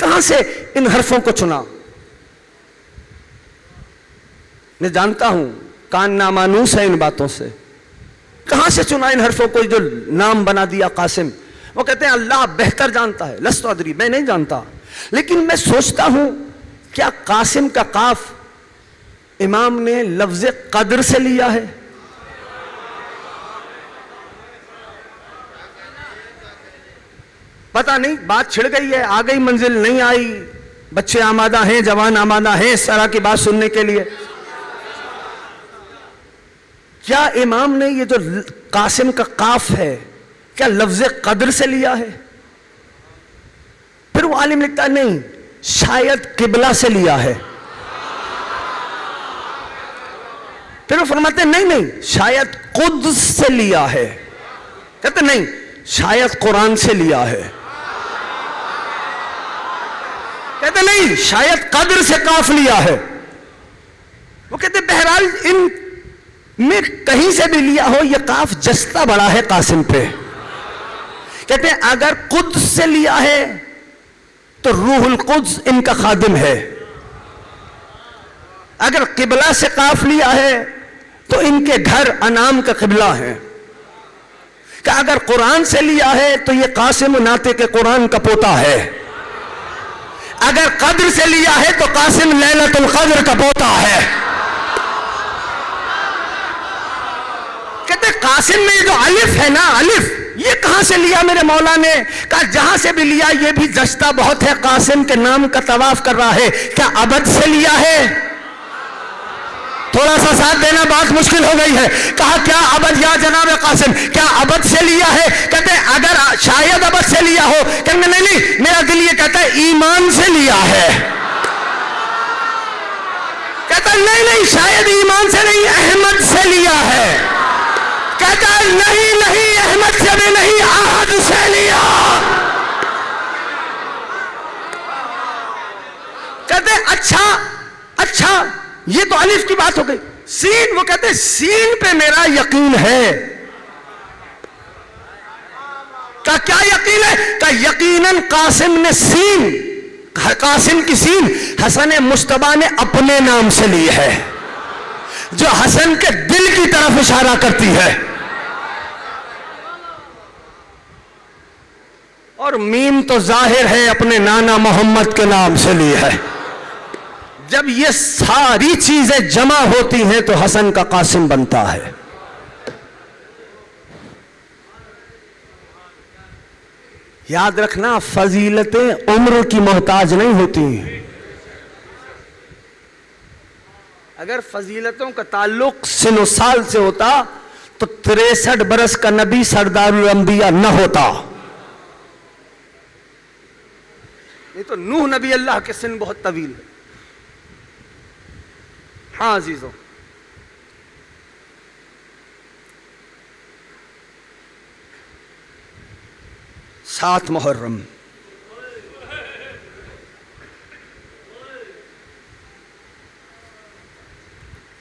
کہاں سے ان حرفوں کو چنا؟ میں جانتا ہوں کان نامانوس ہے ان باتوں سے. کہاں سے چنا ان حرفوں کو جو نام بنا دیا قاسم؟ وہ کہتے ہیں اللہ بہتر جانتا ہے. لست ادری، میں نہیں جانتا، لیکن میں سوچتا ہوں کیا قاسم کا قاف امام نے لفظ قدر سے لیا ہے؟ پتہ نہیں، بات چھڑ گئی ہے، آ گئی منزل نہیں آئی. بچے آمادہ ہیں، جوان آمادہ ہیں اس طرح کی بات سننے کے لیے. کیا امام نے یہ جو قاسم کا قاف ہے کیا لفظ قدر سے لیا ہے؟ پھر وہ عالم لکھتا ہے نہیں، شاید قبلہ سے لیا ہے. پھر وہ فرماتے ہیں نہیں شاید قدس سے لیا ہے. کہتے نہیں، شاید قرآن سے لیا ہے. کہتے نہیں، شاید قدر سے قاف لیا ہے. وہ کہتے بہرحال ان میں کہیں سے بھی لیا ہو، یہ قاف جستہ بڑا ہے قاسم پہ. کہتے ہیں اگر قدس سے لیا ہے تو روح القدس ان کا خادم ہے. اگر قبلہ سے قاف لیا ہے تو ان کے گھر انعام کا قبلہ ہے. کہ اگر قرآن سے لیا ہے تو یہ قاسم ناطق قرآن کا پوتا ہے. اگر قدر سے لیا ہے تو قاسم لیلۃ القدر کا پوتا ہے. کہتے قاسم میں جو الف ہے نا، الف یہ کہاں سے لیا میرے مولا نے؟ کہا جہاں سے بھی لیا یہ بھی جشتہ بہت ہے. قاسم کے نام کا طواف کر رہا ہے، کیا ابد سے لیا ہے؟ تھوڑا سا ساتھ دینا، بات مشکل ہو گئی ہے. کہا کیا ابد یا جناب قاسم کیا ابد سے لیا ہے؟ کہتے ہیں اگر شاید ابد سے لیا ہو. کہتے ہیں نہیں میرا دل یہ کہتا ہے ایمان سے لیا ہے. کہتا ہے نہیں شاید ایمان سے نہیں، احمد سے لیا ہے. کہتا ہے نہیں احمد سے بھی نہیں، احد سے لیا. کہتے ہیں اچھا یہ تو الف کی بات ہو گئی. سین، وہ کہتے ہیں سین پہ میرا یقین ہے. کیا یقین ہے؟ کہ یقیناً قاسم نے سین، قاسم کی سین حسن مصطفیٰ نے اپنے نام سے لی ہے، جو حسن کے دل کی طرف اشارہ کرتی ہے. اور میم تو ظاہر ہے اپنے نانا محمد کے نام سے لی ہے. جب یہ ساری چیزیں جمع ہوتی ہیں تو حسن کا قاسم بنتا ہے. یاد رکھنا فضیلتیں عمر کی محتاج نہیں ہوتی. اگر فضیلتوں کا تعلق سن و سال سے ہوتا تو 63 برس کا نبی سردار الانبیاء نہ ہوتا. نہیں تو نوح نبی اللہ کے سن بہت طویل ہے. ہاں عزیزوں، 7 محرم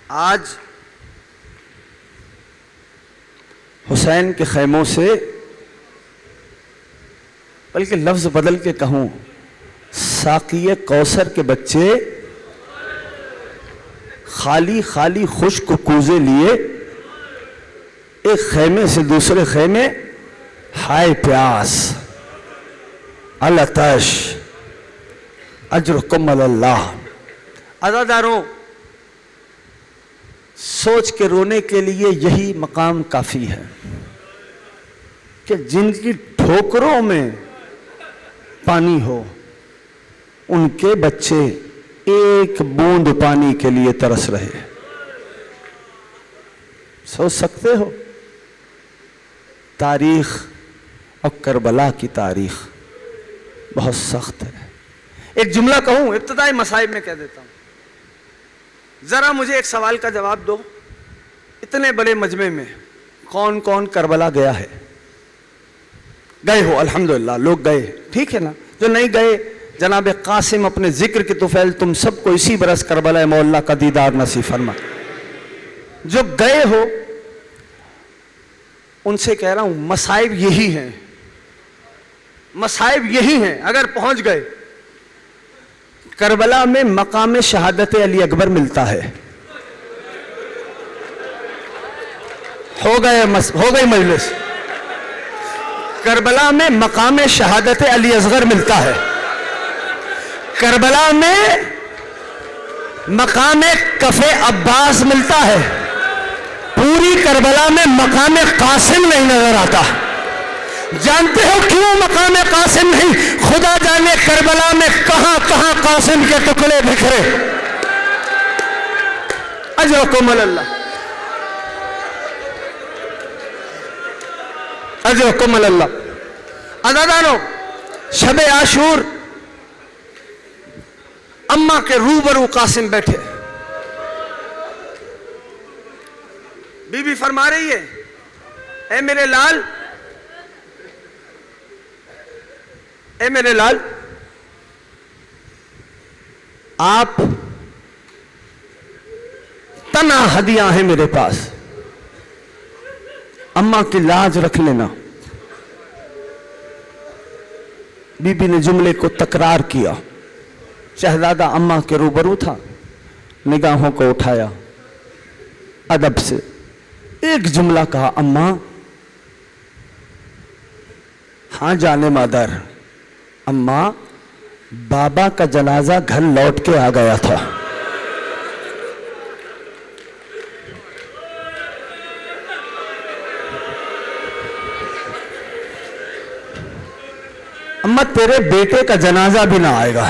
آج حسین کے خیموں سے، بلکہ لفظ بدل کے کہوں ساقی کوثر کے بچے خالی خشک کوزے لیے ایک خیمے سے دوسرے خیمے، ہائے پیاس، العطش، اجرکم اللہ. عزاداروں، سوچ کے رونے کے لیے یہی مقام کافی ہے کہ جن کی ٹھوکروں میں پانی ہو ان کے بچے ایک بوند پانی کے لیے ترس رہے. سوچ سکتے ہو؟ تاریخ اور کربلا کی تاریخ بہت سخت ہے. ایک جملہ کہوں، ابتدائی مصائب میں کہہ دیتا ہوں. ذرا مجھے ایک سوال کا جواب دو، اتنے بڑے مجمع میں کون کون کربلا گیا ہے؟ گئے ہو الحمدللہ، لوگ گئے، ٹھیک ہے نا. جو نہیں گئے، جناب قاسم اپنے ذکر کی طفیل تم سب کو اسی برس کربلا مولا کا دیدار نصیب فرما. جو گئے ہو ان سے کہہ رہا ہوں مصائب یہی ہیں، مصائب یہی ہیں. اگر پہنچ گئے کربلا میں مقام شہادت علی اکبر ملتا ہے. ہو گئی مجلس. کربلا میں مقام شہادت علی اصغر ملتا ہے. کربلا میں مقام کف عباس ملتا ہے. پوری کربلا میں مقام قاسم نہیں نظر آتا. جانتے ہو کیوں مقام قاسم نہیں؟ خدا جانے کربلا میں کہاں کہاں قاسم کے ٹکڑے بکھرے. اجرکم اللہ، اجرکم اللہ. عزیزانو، شب عاشور اماں کے روبرو قاسم بیٹھے. بی بی فرما رہی ہے، اے میرے لال، اے میرے لال، آپ تنہا ہدیہ ہیں میرے پاس، اماں کی لاج رکھ لینا. بی بی نے جملے کو تکرار کیا. شہزادہ اماں کے روبرو تھا، نگاہوں کو اٹھایا، ادب سے ایک جملہ کہا، اماں. ہاں جانے مادر. اماں، بابا کا جنازہ گھر لوٹ کے آ گیا تھا. اماں، تیرے بیٹے کا جنازہ بھی نہ آئے گا.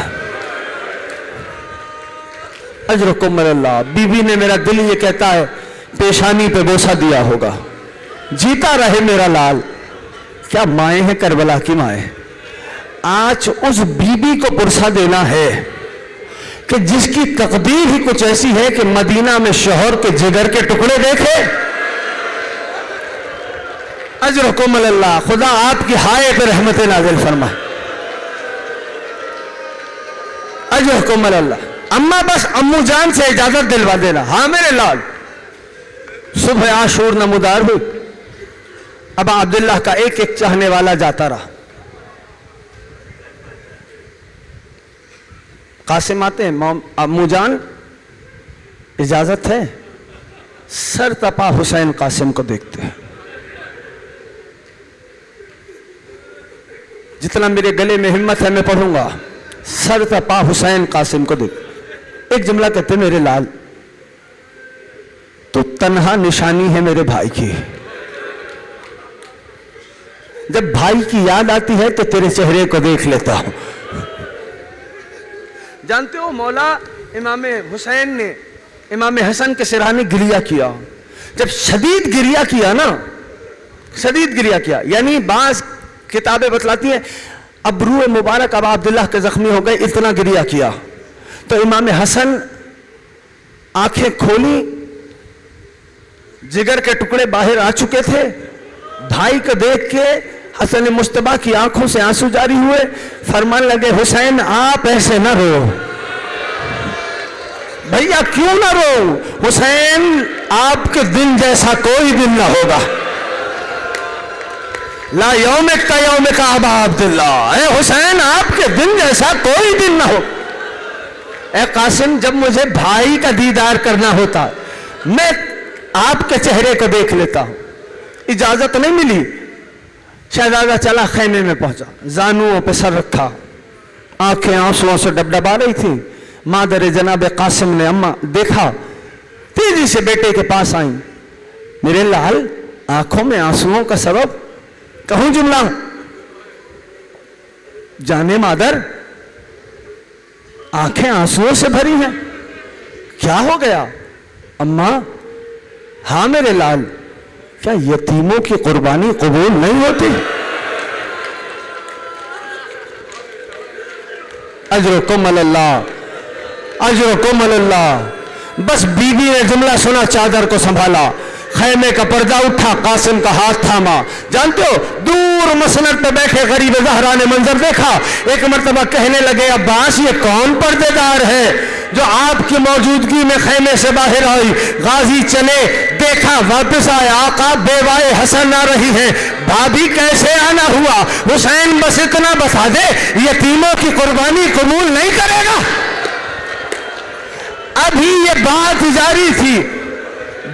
اجرکم اللہ. بی بی نے میرا دل یہ کہتا ہے پیشانی پہ بوسہ دیا ہوگا. جیتا رہے میرا لال. کیا مائیں ہیں کربلا کی مائیں. آج اس بی بی کو پرسہ دینا ہے کہ جس کی تقدیر ہی کچھ ایسی ہے کہ مدینہ میں شوہر کے جگر کے ٹکڑے دیکھے. اجرکم اللہ. خدا آپ کی ہائے پہ رحمت نازل فرمائے. اجرکم اللہ. اماں بس امو جان سے اجازت دلوا دینا. ہاں میرے لال. صبح عاشور نمودار ہوئی. ابا عبداللہ کا ایک ایک چاہنے والا جاتا رہا. قاسم آتے ہیں، امو جان اجازت ہے؟ سر تپا حسین قاسم کو دیکھتے ہیں. جتنا میرے گلے میں ہمت ہے میں پڑھوں گا. سر تپا حسین قاسم کو دیکھ. ایک جملہ کہتے میرے لال، تو تنہا نشانی ہے میرے بھائی کی. جب بھائی کی یاد آتی ہے تو تیرے چہرے کو دیکھ لیتا ہوں. جانتے ہو مولا امام حسین نے امام حسن کے سرانے گریہ کیا. جب شدید گریہ کیا نا، شدید گریہ کیا، یعنی بعض کتابیں بتلاتی ہیں ابرو مبارک ابا عبداللہ کے زخمی ہو گئے، اتنا گریہ کیا. تو امام حسن آنکھیں کھولی، جگر کے ٹکڑے باہر آ چکے تھے. بھائی کو دیکھ کے حسن مجتبیٰ کی آنکھوں سے آنسو جاری ہوئے. فرمان لگے حسین آپ ایسے نہ رو. بھیا کیوں نہ رو؟ حسین آپ کے دن جیسا کوئی دن نہ ہوگا. لا یومک کا یومک ابا عبداللہ. اے حسین آپ کے دن جیسا کوئی دن نہ ہو. اے قاسم، جب مجھے بھائی کا دیدار کرنا ہوتا میں آپ کے چہرے کو دیکھ لیتا ہوں. اجازت نہیں ملی. شہزادہ چلا خیمے میں پہنچا، زانوؤں پہ سر رکھا، آنکھیں آنسوؤں سے ڈبڈبا رہی تھی. مادر جناب قاسم نے اماں دیکھا، تیزی سے بیٹے کے پاس آئیں. میرے لال، آنکھوں میں آنسوؤں کا سبب؟ کہوں جملہ؟ جانے مادر، آنکھیں آنسوؤں سے بھری ہیں، کیا ہو گیا؟ اماں، ہاں میرے لال، کیا یتیموں کی قربانی قبول نہیں ہوتی؟ اجرکم اللہ، اجرکم اللہ. بس بی بی نے جملہ سنا، چادر کو سنبھالا، خیمے کا پردہ اٹھا، قاسم کا ہاتھ تھاما. جانتے ہو دور مسند پہ بیٹھے غریب زہرا نے منظر دیکھا. ایک مرتبہ کہنے لگے عباس، یہ کون پردے دار ہے جو آپ کی موجودگی میں خیمے سے باہر آئی؟ غازی چلے، دیکھا، واپس آئے، آقا بیوائے حسن آ رہی ہیں. بھابھی کیسے آنا ہوا؟ حسین بس اتنا بتا دے، یتیموں کی قربانی قبول نہیں کرے گا. ابھی یہ بات جاری تھی،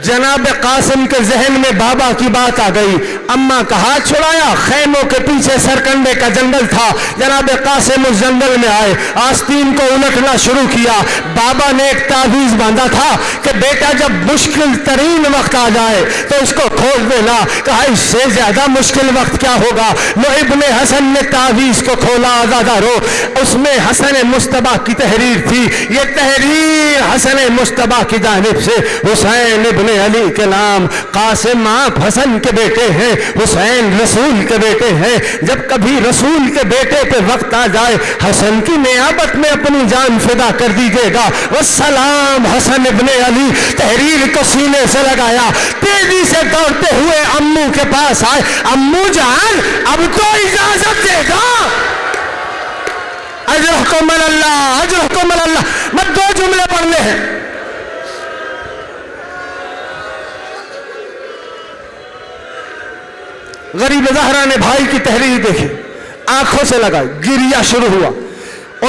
جناب قاسم کے ذہن میں بابا کی بات آ گئی. اماں کا ہاتھ چھڑایا، خیموں کے پیچھے سرکنڈے کا جنگل تھا. جناب قاسم اس جنگل میں آئے، آستین کو الٹنا شروع کیا. بابا نے ایک تعویذ باندھا تھا کہ بیٹا جب مشکل ترین وقت آ جائے تو اس کو کھول دینا. کہا اس سے زیادہ مشکل وقت کیا ہوگا. لو ابن حسن نے تعویذ کو کھولا. آزادہ رو، اس میں حسن مصطفیٰ کی تحریر تھی. یہ تحریر حسن مصطفیٰ کی جانب سے، حسین ابن علی کے نام. قاسم آپ حسن کے بیٹے ہیں، حسین رسول کے بیٹے ہیں. جب کبھی رسول کے بیٹے پہ وقت آ جائے حسن کی نیابت میں اپنی جان فدا کر دیجیے گا. والسلام حسن ابن علی. تحریر کو سینے سے لگایا، تیزی سے دوڑتے ہوئے امو کے پاس آئے. امو جان اب تو اجازت دے گا. اجرکم اللہ، اجرکم اللہ. میں 2 جملے پڑھنے ہیں. غریب زہرا نے بھائی کی تحریر دیکھی، آنکھوں سے لگائی، گریا شروع ہوا.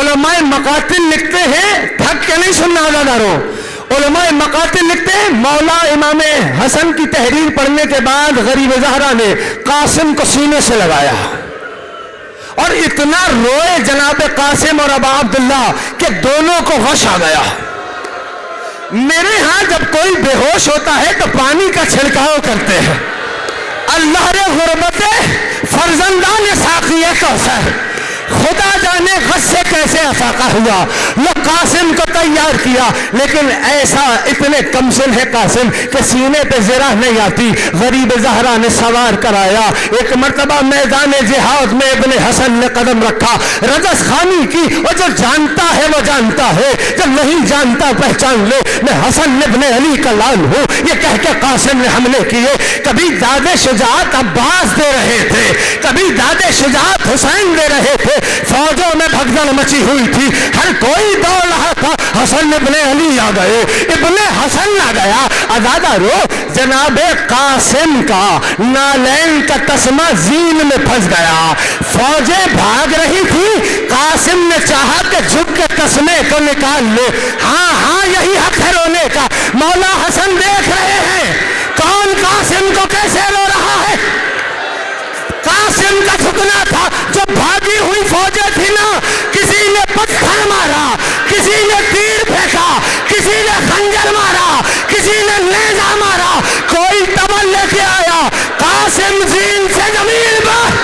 علماء مقاتل لکھتے ہیں، تھک کے نہیں سننا آزاداروں، علماء مقاتل لکھتے ہیں مولا امام حسن کی تحریر پڑھنے کے بعد غریب زہرا نے قاسم کو سینے سے لگایا اور اتنا روئے جناب قاسم اور ابا عبداللہ کہ دونوں کو غش آ گیا. میرے ہاں جب کوئی بے ہوش ہوتا ہے تو پانی کا چھڑکاؤ کرتے ہیں. اللہ رے غربت فرزندان ساقی کوثر، خدا جانے غصے سے کیسے افاقہ ہوا. وہ قاسم کو تیار کیا، لیکن ایسا اتنے کم سن ہے قاسم کہ سینے پہ زرہ نہیں آتی. غریب زہرا نے سوار کرایا. ایک مرتبہ میدان جہاد میں ابن حسن نے قدم رکھا، رجس خانی کی. اور جو جانتا ہے وہ جانتا ہے، جو نہیں جانتا پہچان لے میں حسن ابن علی کا لال ہوں. یہ کہہ کے قاسم نے حملے کیے. کبھی داد شجاعت عباس دے رہے تھے، کبھی داد شجاعت حسین دے رہے تھے. فوجوں میں بھگدڑ مچی ہوئی تھی، ہر کوئی دوڑ رہا تھا. حسن ابن علی آ گئے، ابن حسن آ گیا. آزادہ رو، جناب قاسم کا نالین کا تسمہ زین میں پھنس گیا. فوجیں بھاگ رہی تھی، قاسم نے چاہا کہ جھک کے تسمے کو نکال لے. ہاں ہاں یہی حق ہے رونے کا. مولا حسن دیکھ رہے ہیں کون قاسم کو کیسے رو رہا ہے. قاسم کا جھکنا تھا. جو بھاگی ہوئی فوجیں تھی نا، کسی نے پتھر مارا، کسی نے تیر پھینکا، کسی نے خنجر مارا، کسی نے نیزہ مارا، کوئی تبل لے کے آیا. قاسم زین سے زمین پر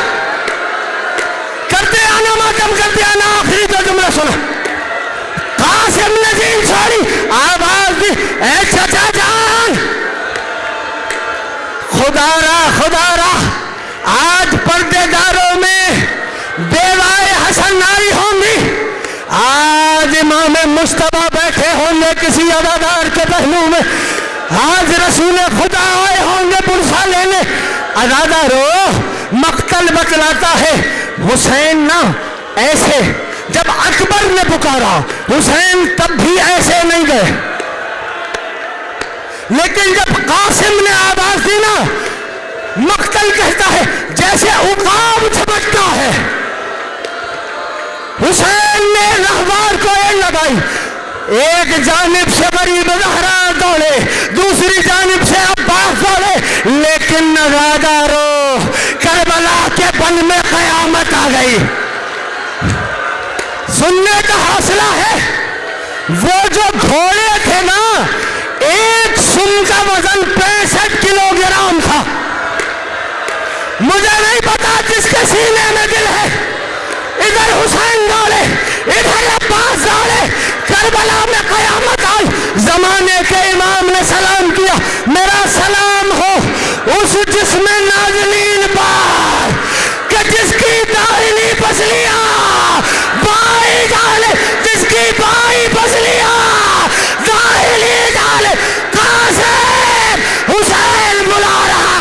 کرتے آنا ماتم کرتے آنا. آخری 2 جملے سنو. قاسم نے زین چھوڑی، آواز دی اے چچا جان، خدا را خدا را. آج پردے داروں میں بیوائے حسن ناری ہوں گی. آج امام مصطفیٰ بیٹھے ہوں گے کسی ادادار کے پہلو میں. آج رسول خدا آئے ہوں گے برسا لینے. ادادہ رو، مقتل بتلاتا ہے حسین نہ ایسے. جب اکبر نے پکارا حسین تب بھی ایسے نہیں گئے، لیکن جب قاسم نے آواز دی نا، مقتل کہتا ہے جیسے عقاب جھپٹتا ہے. حسین نے رہوار کو ایڑ لگائی. ایک جانب سے غریب زہرا دوڑے، دوسری جانب سے عباس دوڑے، لیکن نوادہ رو، کربلا کے بن میں قیامت آ گئی. سننے کا حوصلہ ہے. وہ جو گھوڑے تھے نا، ایک سن کا وزن 65 کلو گرام تھا. مجھے نہیں پتا جس کے سینے میں دل ہے. ادھر حسین دوڑے، ادھر عباس دوڑے. کربلا میں قیامت آئی. زمانے کے امام نے سلام کیا. میرا سلام ہو اس جس میں نازنین پار کہ جس کی دائنی پسلیاں بائی ڈالے، جس کی بائی پسلیاں دائنی ڈالے. قاسم حسین بلا رہا.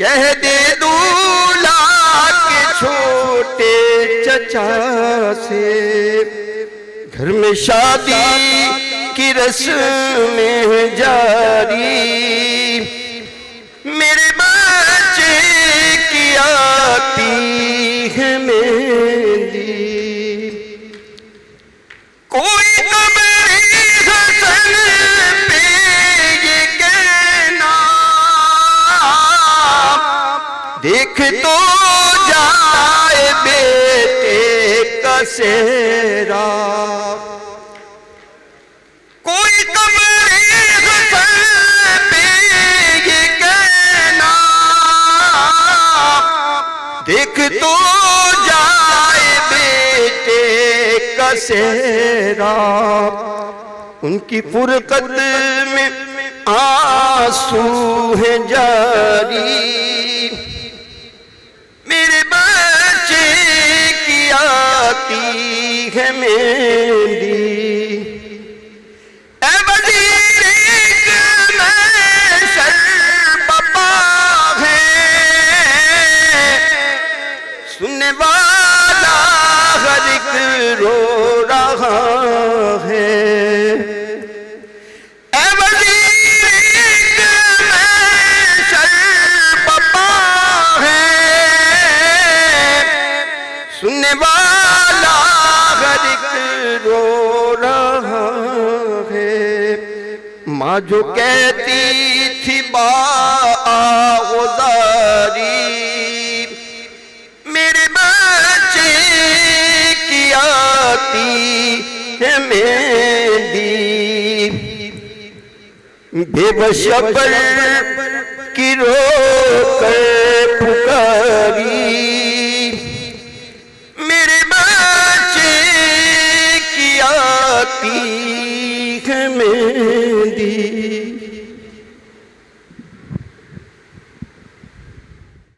کہہ دے دولہا کے چھوٹے چچا سے گھر میں شادی کی رسمیں جاری میرے بچے کی آتی ہے مہندی کوئی قمری حسن پہ یہ کہنا دیکھ تو جائے بیٹے کا سہرا کوئی قمری حسن پہ یہ کہنا دیکھ تو جائے بیٹے کا سہرا ان کی فرقت میں آنسو ہے جاری میرے بچے کی آتی ہے مہندی اے وزیر محشر پپا ہے سننے والا ہر ایک رو رہا ہے اے وزیر محشر پپا ہے سننے والا ہر ایک رو رہا ہے ماں جو کہتی تھی باغداری میرے بچے کی آتی ہے مہندی بے بس شبر کی رو کر پکاری میرے بچے کی آتی ہے مہندی